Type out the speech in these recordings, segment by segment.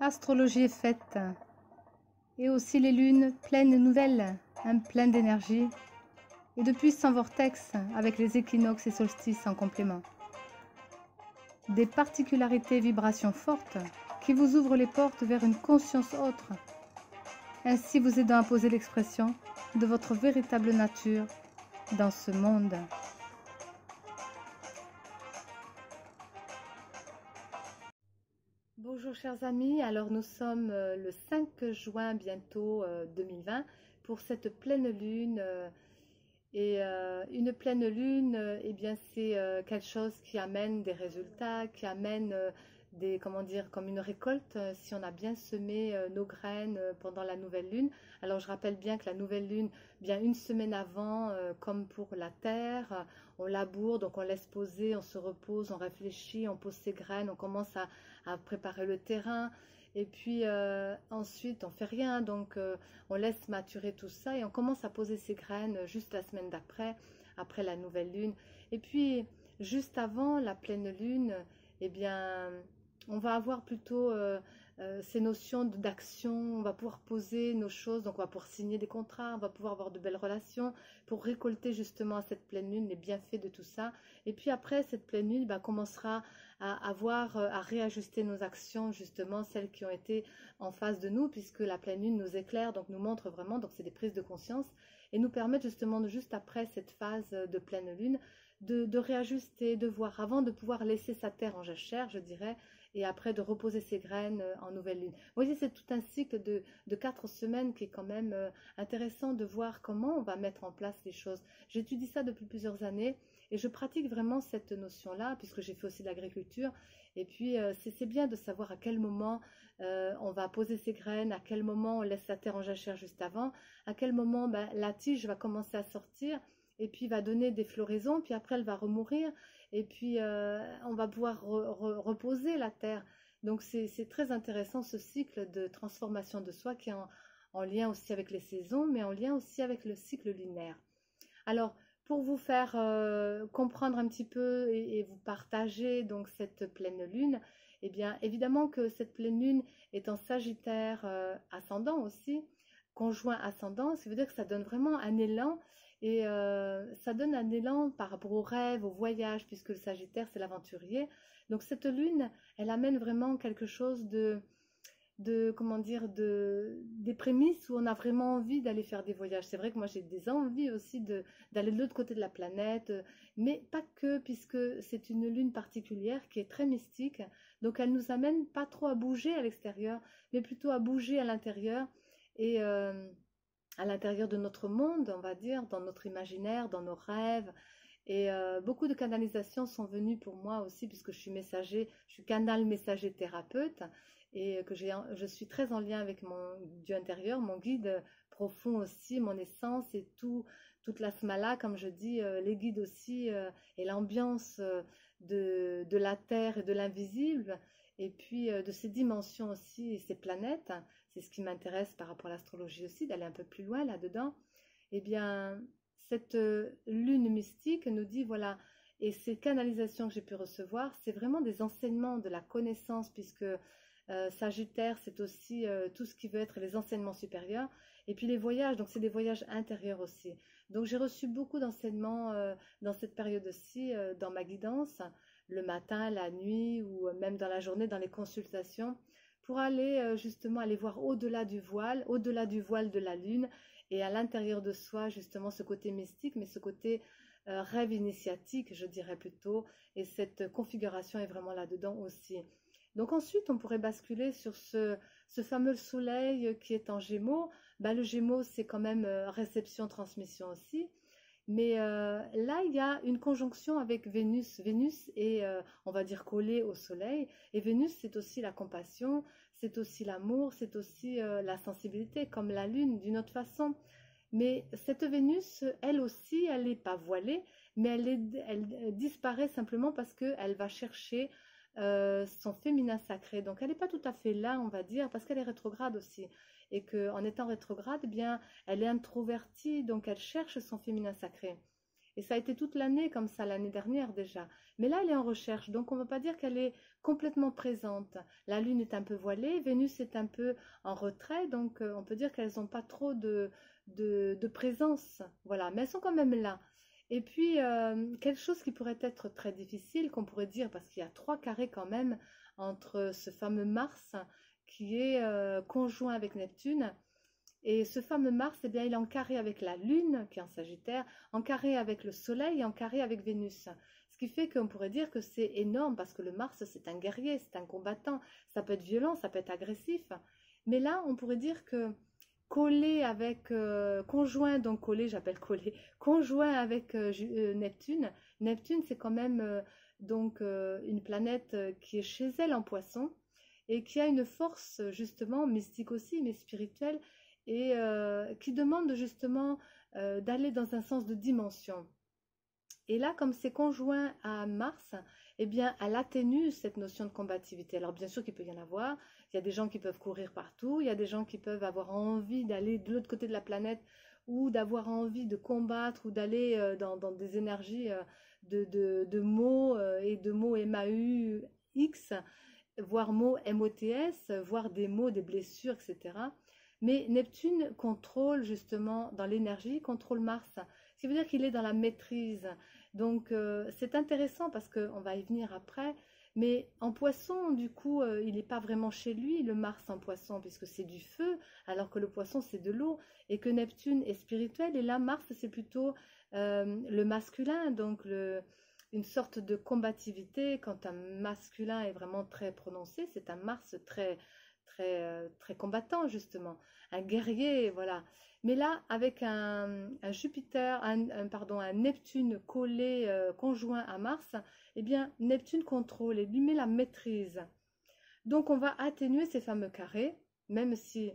L'astrologie est faite, et aussi les lunes pleines nouvelles, pleines d'énergie, et de puissants vortex avec les équinoxes et solstices en complément. Des particularités et vibrations fortes qui vous ouvrent les portes vers une conscience autre, ainsi vous aidant à poser l'expression de votre véritable nature dans ce monde. Bonjour chers amis, alors nous sommes le 5 juin bientôt 2020 pour cette pleine lune une pleine lune, eh bien c'est quelque chose qui amène des résultats, qui amène des, comment dire, comme une récolte si on a bien semé nos graines pendant la nouvelle lune. Alors je rappelle bien que la nouvelle lune, bien une semaine avant, comme pour la terre, on laboure, donc on laisse poser, on se repose, on réfléchit, on pose ses graines, on commence à préparer le terrain. Et puis ensuite, on fait rien, donc on laisse maturer tout ça et on commence à poser ses graines juste la semaine d'après, après la nouvelle lune. Et puis, juste avant la pleine lune, eh bien, on va avoir plutôt ces notions d'action, on va pouvoir poser nos choses, donc on va pouvoir signer des contrats, on va pouvoir avoir de belles relations pour récolter justement à cette pleine lune les bienfaits de tout ça. Et puis après, cette pleine lune commencera à avoir, à réajuster nos actions, justement celles qui ont été en face de nous, puisque la pleine lune nous éclaire, donc nous montre vraiment, donc c'est des prises de conscience, et nous permettent justement, juste après cette phase de pleine lune, de réajuster, de voir, avant de pouvoir laisser sa terre en jachère, je dirais, et après de reposer ses graines en nouvelle lune. Vous voyez, c'est tout un cycle de 4 semaines qui est quand même intéressant de voir comment on va mettre en place les choses. J'étudie ça depuis plusieurs années, et je pratique vraiment cette notion-là, puisque j'ai fait aussi de l'agriculture. Et puis, c'est bien de savoir à quel moment on va poser ses graines, à quel moment on laisse la terre en jachère juste avant, à quel moment la tige va commencer à sortir, et puis va donner des floraisons, puis après elle va remourir, et puis on va pouvoir reposer la terre. Donc, c'est très intéressant ce cycle de transformation de soi qui est en lien aussi avec les saisons, mais en lien aussi avec le cycle lunaire. Alors, pour vous faire comprendre un petit peu et vous partager donc cette pleine lune, eh bien, évidemment que cette pleine lune est en Sagittaire ascendant aussi, conjoint ascendant, ça veut dire que ça donne vraiment un élan et ça donne un élan par rapport aux rêves, aux voyages, puisque le Sagittaire, c'est l'aventurier. Donc, cette lune, elle amène vraiment quelque chose comment dire, des prémices où on a vraiment envie d'aller faire des voyages. C'est vrai que moi j'ai des envies aussi d'aller de l'autre côté de la planète, mais pas que, puisque c'est une lune particulière qui est très mystique. Donc elle nous amène pas trop à bouger à l'extérieur, mais plutôt à bouger à l'intérieur et à l'intérieur de notre monde, on va dire, dans notre imaginaire, dans nos rêves. Et beaucoup de canalisations sont venues pour moi aussi, puisque je suis messager, je suis canal messager thérapeute, et que je suis très en lien avec mon Dieu intérieur, mon guide profond aussi, mon essence et toute la smala, comme je dis, les guides aussi, et l'ambiance de la terre et de l'invisible, et puis de ces dimensions aussi, et ces planètes. C'est ce qui m'intéresse par rapport à l'astrologie aussi, d'aller un peu plus loin là-dedans. Eh bien, cette lune mystique nous dit, voilà, et ces canalisations que j'ai pu recevoir, c'est vraiment des enseignements de la connaissance, puisque Sagittaire, c'est aussi tout ce qui veut être les enseignements supérieurs, et puis les voyages, donc c'est des voyages intérieurs aussi. Donc j'ai reçu beaucoup d'enseignements dans cette période-ci, dans ma guidance, le matin, la nuit, ou même dans la journée, dans les consultations, pour aller justement aller voir au-delà du voile de la lune, et à l'intérieur de soi, justement, ce côté mystique, mais ce côté rêve initiatique, je dirais plutôt, et cette configuration est vraiment là-dedans aussi. Donc ensuite, on pourrait basculer sur ce fameux soleil qui est en Gémeaux. Le Gémeaux, c'est quand même réception-transmission aussi. Mais là, il y a une conjonction avec Vénus. Vénus est, on va dire, collée au soleil. Et Vénus, c'est aussi la compassion, c'est aussi l'amour, c'est aussi la sensibilité, comme la lune, d'une autre façon. Mais cette Vénus, elle aussi, elle n'est pas voilée, mais elle disparaît simplement parce qu'elle va chercher son féminin sacré. Donc, elle n'est pas tout à fait là, on va dire, parce qu'elle est rétrograde aussi. Et qu'en étant rétrograde, eh bien, elle est introvertie, donc elle cherche son féminin sacré. Et ça a été toute l'année comme ça, l'année dernière déjà. Mais là, elle est en recherche, donc on ne va pas dire qu'elle est complètement présente. La Lune est un peu voilée, Vénus est un peu en retrait, donc on peut dire qu'elles n'ont pas trop de présence. Voilà, mais elles sont quand même là. Et puis, quelque chose qui pourrait être très difficile, qu'on pourrait dire, parce qu'il y a 3 carrés quand même entre ce fameux Mars qui est conjoint avec Neptune. Et ce fameux Mars, eh bien, il est en carré avec la Lune, qui est en Sagittaire, en carré avec le Soleil et en carré avec Vénus. Ce qui fait qu'on pourrait dire que c'est énorme parce que le Mars, c'est un guerrier, c'est un combattant. Ça peut être violent, ça peut être agressif. Mais là, on pourrait dire que collé avec, conjoint, donc collé, j'appelle collé, conjoint avec Neptune. Neptune, c'est quand même donc une planète qui est chez elle en Poisson et qui a une force justement mystique aussi, mais spirituelle, et qui demande justement d'aller dans un sens de dimension. Et là, comme c'est conjoint à Mars, eh bien, elle atténue cette notion de combativité. Alors, bien sûr qu'il peut y en avoir. Il y a des gens qui peuvent courir partout. Il y a des gens qui peuvent avoir envie d'aller de l'autre côté de la planète ou d'avoir envie de combattre ou d'aller dans des énergies de mots et de mots MAUX, voire mots MOTS, voire des mots, des blessures, etc. Mais Neptune contrôle justement dans l'énergie, contrôle Mars, ce qui veut dire qu'il est dans la maîtrise. Donc c'est intéressant parce qu'on va y venir après, mais en Poisson, du coup, il n'est pas vraiment chez lui, le Mars en Poisson, puisque c'est du feu, alors que le Poisson c'est de l'eau, et que Neptune est spirituel, et là Mars c'est plutôt le masculin, donc une sorte de combativité. Quand un masculin est vraiment très prononcé, c'est un Mars très combattant justement, un guerrier, voilà. Mais là, avec un Jupiter, pardon, un Neptune collé, conjoint à Mars, eh bien, Neptune contrôle et lui met la maîtrise. Donc, on va atténuer ces fameux carrés, même si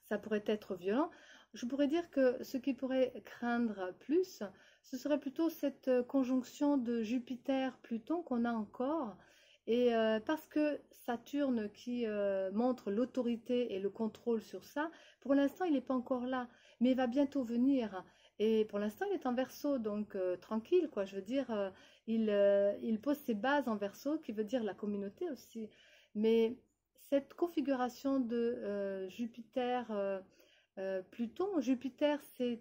ça pourrait être violent. Je pourrais dire que ce qui pourrait craindre plus, ce serait plutôt cette conjonction de Jupiter-Pluton qu'on a encore. Et parce que Saturne qui montre l'autorité et le contrôle sur ça, pour l'instant il n'est pas encore là, mais il va bientôt venir. Et pour l'instant il est en Verseau, donc tranquille quoi. Je veux dire, il pose ses bases en Verseau, qui veut dire la communauté aussi. Mais cette configuration de Jupiter, Pluton, Jupiter, c'est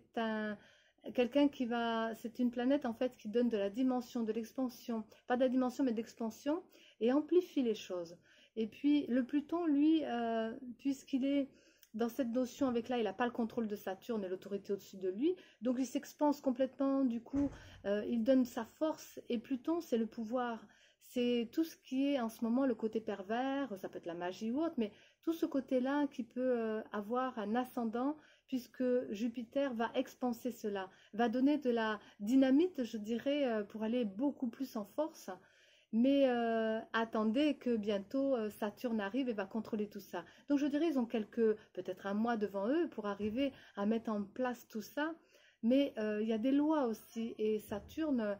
quelqu'un qui va, c'est une planète en fait qui donne de la dimension, de l'expansion, pas de la dimension mais d'expansion, et amplifie les choses. Et puis le Pluton, lui, puisqu'il est dans cette notion avec là, il n'a pas le contrôle de Saturne et l'autorité au-dessus de lui, donc il s'expanse complètement, du coup, il donne sa force, et Pluton, c'est le pouvoir. C'est tout ce qui est en ce moment le côté pervers, ça peut être la magie ou autre, mais tout ce côté-là qui peut avoir un ascendant, puisque Jupiter va expanser cela, va donner de la dynamite, je dirais, pour aller beaucoup plus en force. Mais attendez que bientôt Saturne arrive et va contrôler tout ça. Donc je dirais ils ont peut-être un mois devant eux pour arriver à mettre en place tout ça. Mais il y a des lois aussi, et Saturne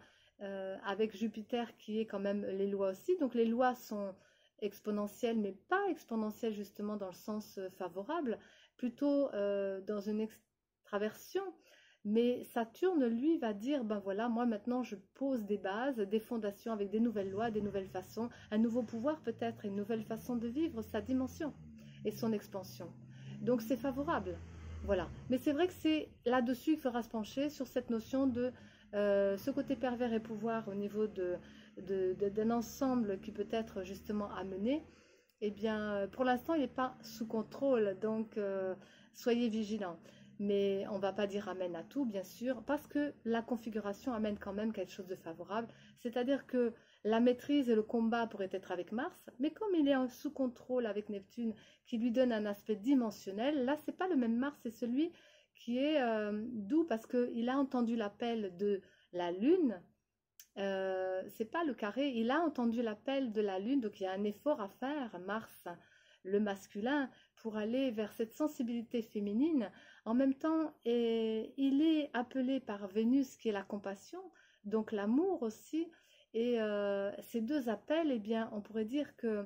avec Jupiter qui est quand même les lois aussi. Donc les lois sont exponentielles, mais pas exponentielles justement dans le sens favorable, plutôt dans une extraversion. Mais Saturne, lui, va dire, ben voilà, moi maintenant je pose des bases, des fondations avec des nouvelles lois, des nouvelles façons, un nouveau pouvoir peut-être, une nouvelle façon de vivre sa dimension et son expansion. Donc c'est favorable, voilà. Mais c'est vrai que c'est là-dessus qu'il faudra se pencher sur cette notion de ce côté pervers et pouvoir au niveau d'un ensemble qui peut être justement amené. Eh bien, pour l'instant, il n'est pas sous contrôle, donc soyez vigilants. Mais on ne va pas dire amen à tout, bien sûr, parce que la configuration amène quand même quelque chose de favorable. C'est-à-dire que la maîtrise et le combat pourraient être avec Mars, mais comme il est sous contrôle avec Neptune, qui lui donne un aspect dimensionnel, là, c'est pas le même Mars, c'est celui qui est doux parce qu'il a entendu l'appel de la Lune. C'est pas le carré, il a entendu l'appel de la Lune, donc il y a un effort à faire, Mars, le masculin, pour aller vers cette sensibilité féminine. En même temps, il est appelé par Vénus qui est la compassion, donc l'amour aussi, et ces deux appels, eh bien, on pourrait dire que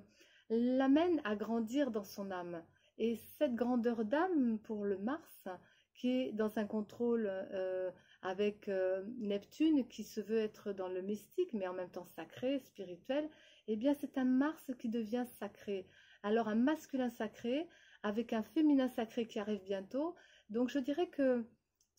l'amènent à grandir dans son âme. Et cette grandeur d'âme pour le Mars, qui est dans un contrôle avec Neptune qui se veut être dans le mystique, mais en même temps sacré, spirituel, eh bien c'est un Mars qui devient sacré. Alors un masculin sacré avec un féminin sacré qui arrive bientôt. Donc je dirais que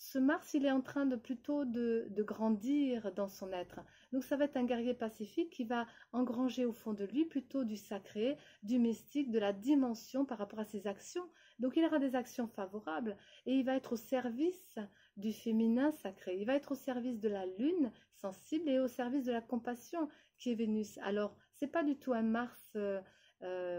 ce Mars, il est en train de plutôt de grandir dans son être. Donc ça va être un guerrier pacifique qui va engranger au fond de lui plutôt du sacré, du mystique, de la dimension par rapport à ses actions. Donc il aura des actions favorables et il va être au service du féminin sacré. Il va être au service de la lune sensible et au service de la compassion qui est Vénus. Alors c'est pas du tout un Mars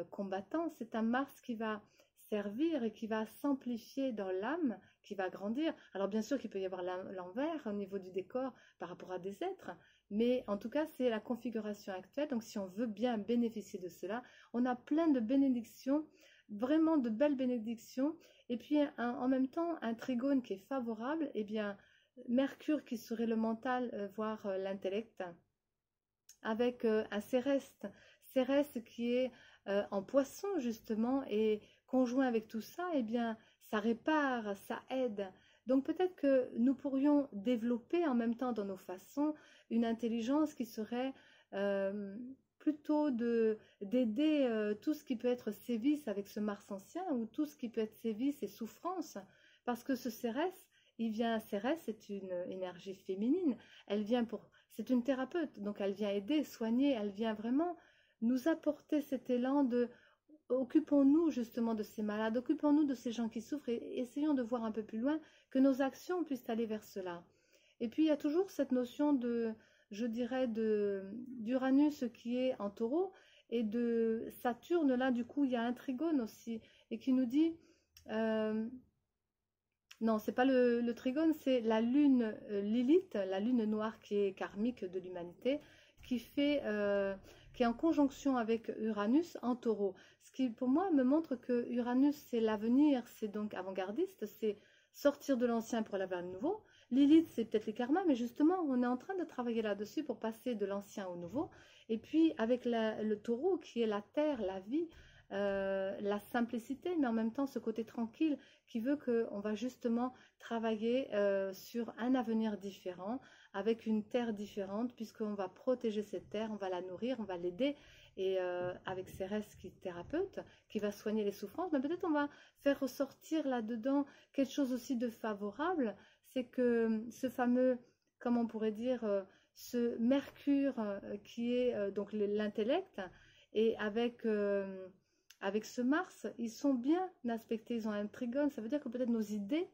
combattant, c'est un Mars qui va servir et qui va s'amplifier dans l'âme, qui va grandir. Alors bien sûr qu'il peut y avoir l'envers au niveau du décor par rapport à des êtres, mais en tout cas c'est la configuration actuelle. Donc si on veut bien bénéficier de cela, on a plein de bénédictions, vraiment de belles bénédictions, et puis en même temps un trigone qui est favorable, et bien Mercure qui serait le mental, voire l'intellect, avec un Céreste, Céreste qui est en poisson justement, et conjoint avec tout ça, eh bien, ça répare, ça aide. Donc peut-être que nous pourrions développer en même temps dans nos façons une intelligence qui serait plutôt d'aider tout ce qui peut être sévice avec ce Mars ancien, ou tout ce qui peut être sévice et souffrance, parce que ce Cérès, il vient, Cérès, c'est une énergie féminine, elle vient c'est une thérapeute, donc elle vient aider, soigner, elle vient vraiment nous apporter cet élan de occupons-nous justement de ces malades, occupons-nous de ces gens qui souffrent et essayons de voir un peu plus loin, que nos actions puissent aller vers cela. Et puis il y a toujours cette notion de, je dirais, d'Uranus qui est en taureau, et de Saturne, là du coup il y a un trigone aussi, et qui nous dit, non c'est pas le trigone, c'est la lune Lilith, la lune noire qui est karmique de l'humanité, qui est en conjonction avec Uranus en taureau. Ce qui pour moi me montre que Uranus c'est l'avenir, c'est donc avant-gardiste, c'est sortir de l'ancien pour aller vers le nouveau. Lilith c'est peut-être les karmas, mais justement on est en train de travailler là-dessus pour passer de l'ancien au nouveau. Et puis avec le taureau qui est la terre, la vie, la simplicité, mais en même temps ce côté tranquille qui veut qu'on va justement travailler sur un avenir différent, avec une terre différente, puisqu'on va protéger cette terre, on va la nourrir, on va l'aider, et avec Cérès qui est thérapeute, qui va soigner les souffrances, mais peut-être on va faire ressortir là-dedans quelque chose aussi de favorable, c'est que ce fameux, comment on pourrait dire, ce Mercure qui est donc l'intellect, et avec ce Mars, ils sont bien aspectés, ils ont un trigone, ça veut dire que peut-être nos idées,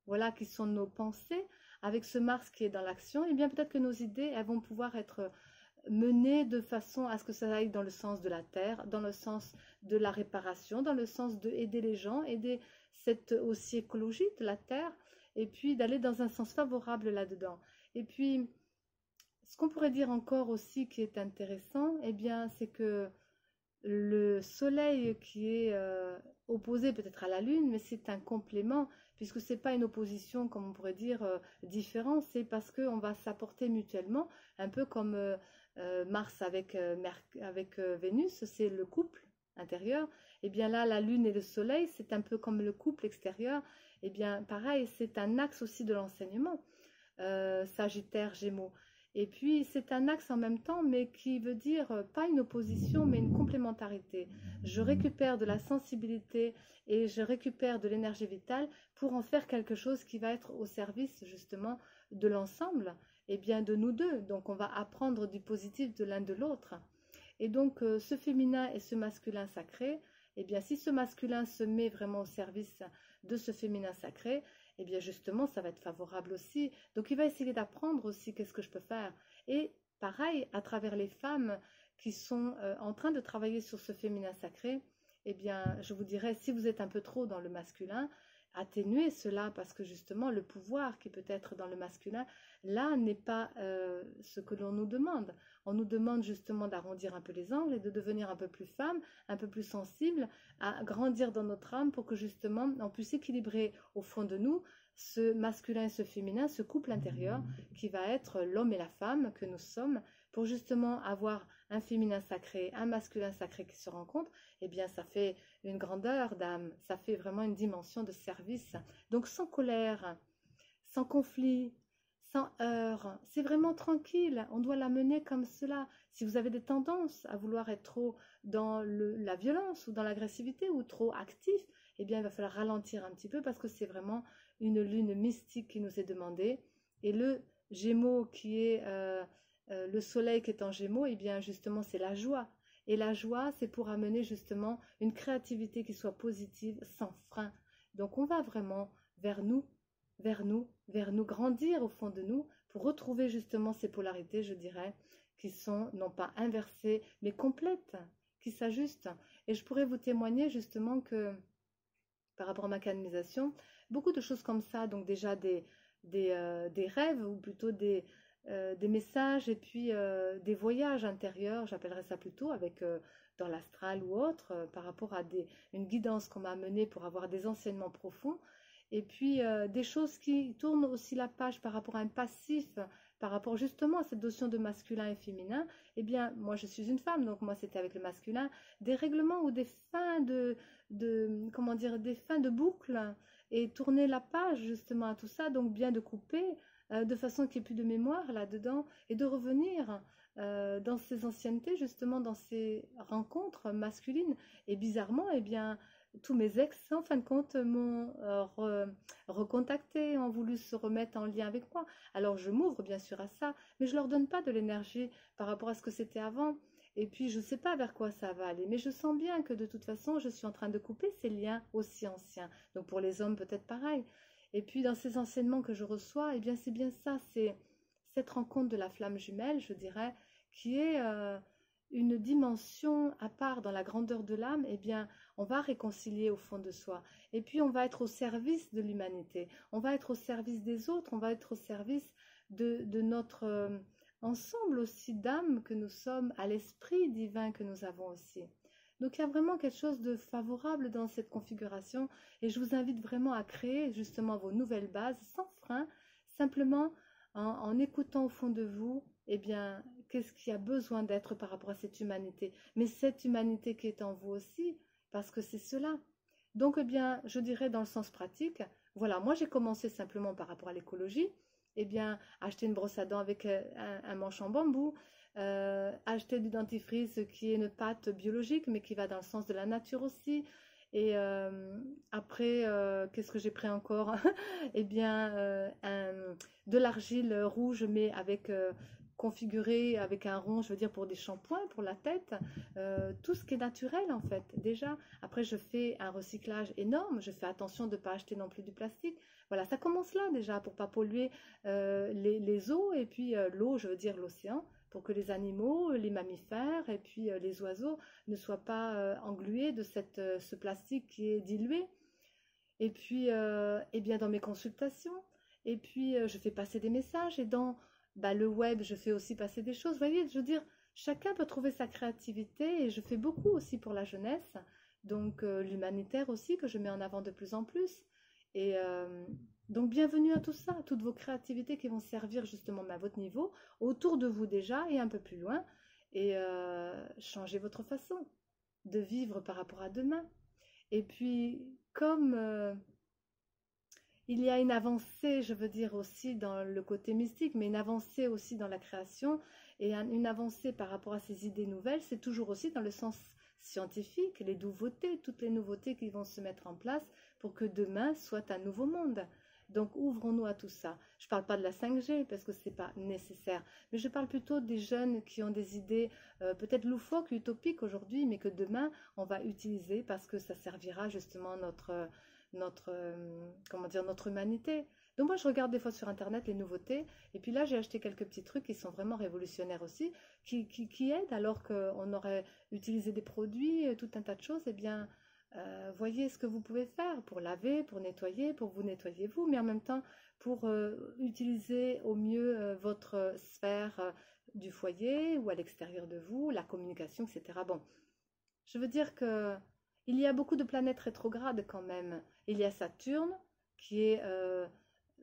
voilà, qui sont nos pensées, avec ce Mars qui est dans l'action, et bien peut-être que nos idées, elles vont pouvoir être menées de façon à ce que ça aille dans le sens de la terre, dans le sens de la réparation, dans le sens d'aider les gens, aider cette aussi écologie de la terre, et puis d'aller dans un sens favorable là-dedans. Et puis, ce qu'on pourrait dire encore aussi qui est intéressant, eh bien, c'est que le soleil qui est opposé peut-être à la lune, mais c'est un complément, puisque c'est pas une opposition, comme on pourrait dire, différente, c'est parce qu'on va s'apporter mutuellement, un peu comme Mars avec Vénus, c'est le couple intérieur, et bien là, la lune et le soleil, c'est un peu comme le couple extérieur, et bien pareil, c'est un axe aussi de l'enseignement, Sagittaire, Gémeaux. Et puis, c'est un axe en même temps, mais qui veut dire pas une opposition, mais une complémentarité. Je récupère de la sensibilité et je récupère de l'énergie vitale pour en faire quelque chose qui va être au service justement de l'ensemble, et bien de nous deux. Donc, on va apprendre du positif de l'un de l'autre. Et donc, ce féminin et ce masculin sacré, eh bien, si ce masculin se met vraiment au service de ce féminin sacré, eh bien justement, ça va être favorable aussi. Donc, il va essayer d'apprendre aussi qu'est-ce que je peux faire. Et pareil, à travers les femmes qui sont en train de travailler sur ce féminin sacré, eh bien, je vous dirais, si vous êtes un peu trop dans le masculin, atténuez cela parce que justement, le pouvoir qui peut être dans le masculin, là, n'est pas ce que l'on nous demande. On nous demande justement d'arrondir un peu les angles et de devenir un peu plus femme, un peu plus sensible, à grandir dans notre âme pour que justement on puisse équilibrer au fond de nous ce masculin et ce féminin, ce couple intérieur qui va être l'homme et la femme que nous sommes, pour justement avoir un féminin sacré, un masculin sacré qui se rencontrent. Eh bien ça fait une grandeur d'âme, ça fait vraiment une dimension de service. Donc sans colère, sans conflit, sans heurts. C'est vraiment tranquille. On doit la mener comme cela. Si vous avez des tendances à vouloir être trop dans la violence ou dans l'agressivité ou trop actif, eh bien, il va falloir ralentir un petit peu parce que c'est vraiment une lune mystique qui nous est demandée. Et le Gémeaux qui est le soleil qui est en Gémeaux, eh bien, justement, c'est la joie. Et la joie, c'est pour amener justement une créativité qui soit positive, sans frein. Donc, on va vraiment vers nous, vers nous, vers nous, grandir au fond de nous pour retrouver justement ces polarités, je dirais, qui sont non pas inversées, mais complètes, qui s'ajustent. Et je pourrais vous témoigner justement que par rapport à ma canalisation, beaucoup de choses comme ça, donc déjà des rêves ou plutôt des messages et puis des voyages intérieurs, j'appellerais ça plutôt, avec dans l'astral ou autre, par rapport à une guidance qu'on m'a menée pour avoir des enseignements profonds. Et puis des choses qui tournent aussi la page par rapport à un passif, par rapport justement à cette notion de masculin et féminin. Eh bien, moi je suis une femme, donc moi c'était avec le masculin, des règlements ou des fins comment dire, des fins de boucle et tourner la page justement à tout ça, donc bien de couper de façon qu'il n'y ait plus de mémoire là-dedans et de revenir dans ces anciennetés, justement dans ces rencontres masculines. Et bizarrement, eh bien, tous mes ex, en fin de compte, m'ont recontacté, ont voulu se remettre en lien avec moi. Alors je m'ouvre bien sûr à ça, mais je leur donne pas de l'énergie par rapport à ce que c'était avant. Et puis je ne sais pas vers quoi ça va aller, mais je sens bien que de toute façon, je suis en train de couper ces liens aussi anciens. Donc pour les hommes, peut-être pareil. Et puis dans ces enseignements que je reçois, eh bien c'est bien ça, c'est cette rencontre de la flamme jumelle, je dirais, qui est une dimension à part dans la grandeur de l'âme. Eh bien, on va réconcilier au fond de soi. Et puis on va être au service de l'humanité, on va être au service des autres, on va être au service de notre ensemble aussi d'âme que nous sommes, à l'esprit divin que nous avons aussi. Donc il y a vraiment quelque chose de favorable dans cette configuration et je vous invite vraiment à créer justement vos nouvelles bases sans frein, simplement en écoutant au fond de vous, eh bien, qu'est-ce qui a besoin d'être par rapport à cette humanité, mais cette humanité qui est en vous aussi, parce que c'est cela. Donc, eh bien, je dirais dans le sens pratique, voilà, moi j'ai commencé simplement par rapport à l'écologie, eh bien, acheter une brosse à dents avec un manche en bambou, acheter du dentifrice qui est une pâte biologique, mais qui va dans le sens de la nature aussi. Et après, qu'est-ce que j'ai pris encore? Eh bien, de l'argile rouge, mais avec configuré avec un rond, je veux dire pour des shampoings, pour la tête, tout ce qui est naturel en fait. Déjà, après je fais un recyclage énorme, je fais attention de ne pas acheter non plus du plastique. Voilà, ça commence là déjà pour pas polluer les eaux et puis l'eau, je veux dire l'océan, pour que les animaux, les mammifères et puis les oiseaux ne soient pas englués de ce plastique qui est dilué. Et puis, eh bien dans mes consultations, et puis je fais passer des messages et dans le web, je fais aussi passer des choses. Vous voyez, je veux dire, chacun peut trouver sa créativité et je fais beaucoup aussi pour la jeunesse, donc l'humanitaire aussi que je mets en avant de plus en plus. Et donc bienvenue à tout ça, à toutes vos créativités qui vont servir justement à votre niveau, autour de vous déjà et un peu plus loin, et changer votre façon de vivre par rapport à demain. Et puis, comme il y a une avancée, je veux dire aussi dans le côté mystique, mais une avancée aussi dans la création et une avancée par rapport à ces idées nouvelles, c'est toujours aussi dans le sens scientifique, les nouveautés, toutes les nouveautés qui vont se mettre en place pour que demain soit un nouveau monde. Donc ouvrons-nous à tout ça. Je ne parle pas de la 5G parce que ce n'est pas nécessaire, mais je parle plutôt des jeunes qui ont des idées peut-être loufoques, utopiques aujourd'hui, mais que demain on va utiliser parce que ça servira justement comment dire, notre humanité. Donc moi je regarde des fois sur internet les nouveautés et puis là j'ai acheté quelques petits trucs qui sont vraiment révolutionnaires aussi, qui aident alors qu'on aurait utilisé des produits, tout un tas de choses. Eh bien voyez ce que vous pouvez faire pour laver, pour nettoyer, pour vous nettoyer vous, mais en même temps pour utiliser au mieux votre sphère du foyer ou à l'extérieur de vous, la communication, etc. Bon, je veux dire que il y a beaucoup de planètes rétrogrades quand même. Il y a Saturne, qui est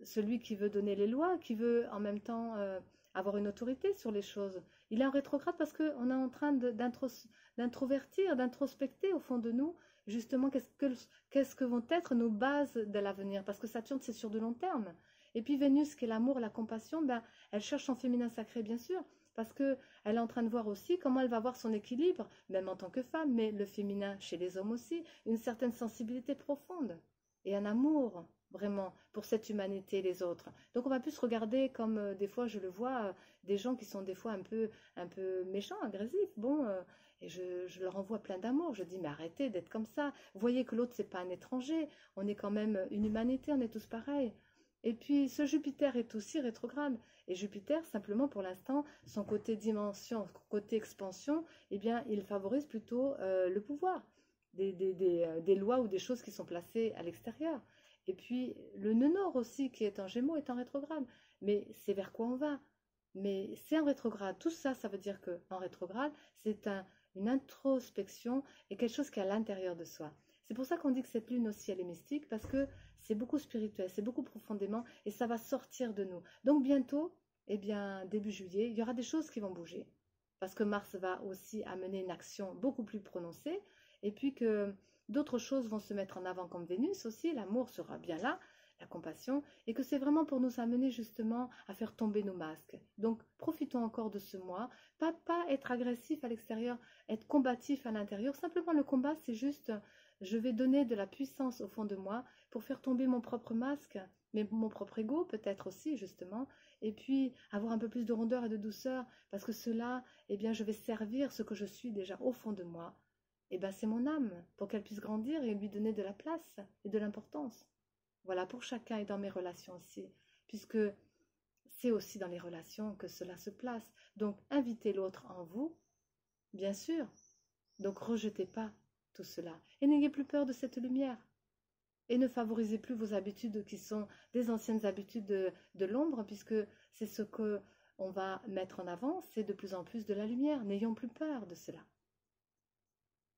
celui qui veut donner les lois, qui veut en même temps avoir une autorité sur les choses. Il est en rétrograde parce qu'on est en train d'introvertir, d'introspecter au fond de nous, justement, qu'est-ce que vont être nos bases de l'avenir. Parce que Saturne, c'est sur de long terme. Et puis Vénus, qui est l'amour, la compassion, ben, elle cherche son féminin sacré, bien sûr, parce que elle est en train de voir aussi comment elle va voir son équilibre, même en tant que femme, mais le féminin chez les hommes aussi, une certaine sensibilité profonde et un amour vraiment pour cette humanité et les autres. Donc on va plus se regarder comme des fois je le vois, des gens qui sont des fois un peu méchants, agressifs. Bon, et je leur envoie plein d'amour. Je dis mais arrêtez d'être comme ça. Voyez que l'autre c'est pas un étranger. On est quand même une humanité, on est tous pareils. Et puis ce Jupiter est aussi rétrograde. Et Jupiter, simplement pour l'instant, son côté dimension, côté expansion, eh bien, il favorise plutôt le pouvoir, des lois ou des choses qui sont placées à l'extérieur. Et puis le nœud nord aussi, qui est en Gémeaux, est en rétrograde. Mais c'est vers quoi on va? Mais c'est en rétrograde. Tout ça, ça veut dire que en rétrograde, c'est une introspection et quelque chose qui est à l'intérieur de soi. C'est pour ça qu'on dit que cette lune aussi, elle est mystique, parce que c'est beaucoup spirituel, c'est beaucoup profondément, et ça va sortir de nous. Donc bientôt, eh bien, début juillet, il y aura des choses qui vont bouger, parce que Mars va aussi amener une action beaucoup plus prononcée, et puis que d'autres choses vont se mettre en avant comme Vénus aussi, l'amour sera bien là, la compassion, et que c'est vraiment pour nous amener justement à faire tomber nos masques. Donc profitons encore de ce mois, pas être agressif à l'extérieur, être combatif à l'intérieur. Simplement le combat, c'est juste, je vais donner de la puissance au fond de moi pour faire tomber mon propre masque, mais mon propre ego peut-être aussi justement, et puis avoir un peu plus de rondeur et de douceur, parce que cela, eh bien, je vais servir ce que je suis déjà au fond de moi. Eh bien, c'est mon âme, pour qu'elle puisse grandir et lui donner de la place et de l'importance. Voilà, pour chacun et dans mes relations aussi, puisque c'est aussi dans les relations que cela se place. Donc, invitez l'autre en vous, bien sûr. Donc, rejetez pas tout cela. Et n'ayez plus peur de cette lumière. Et ne favorisez plus vos habitudes qui sont des anciennes habitudes de l'ombre, puisque c'est ce que on va mettre en avant, c'est de plus en plus de la lumière. N'ayons plus peur de cela.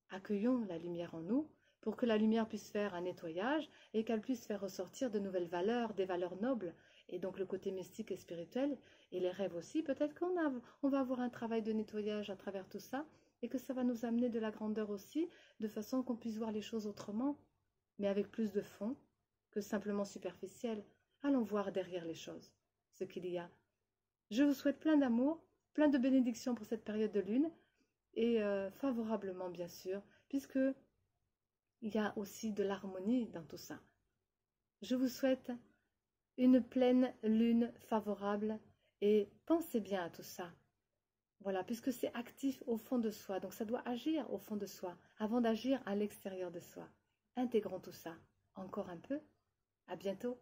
Accueillons la lumière en nous pour que la lumière puisse faire un nettoyage et qu'elle puisse faire ressortir de nouvelles valeurs, des valeurs nobles, et donc le côté mystique et spirituel, et les rêves aussi. Peut-être on va avoir un travail de nettoyage à travers tout ça, et que ça va nous amener de la grandeur aussi, de façon qu'on puisse voir les choses autrement, mais avec plus de fond que simplement superficiel. Allons voir derrière les choses ce qu'il y a. Je vous souhaite plein d'amour, plein de bénédictions pour cette période de lune, et favorablement bien sûr, puisque il y a aussi de l'harmonie dans tout ça. Je vous souhaite une pleine lune favorable et pensez bien à tout ça. Voilà, puisque c'est actif au fond de soi, donc ça doit agir au fond de soi avant d'agir à l'extérieur de soi. Intégrons tout ça. Encore un peu. À bientôt.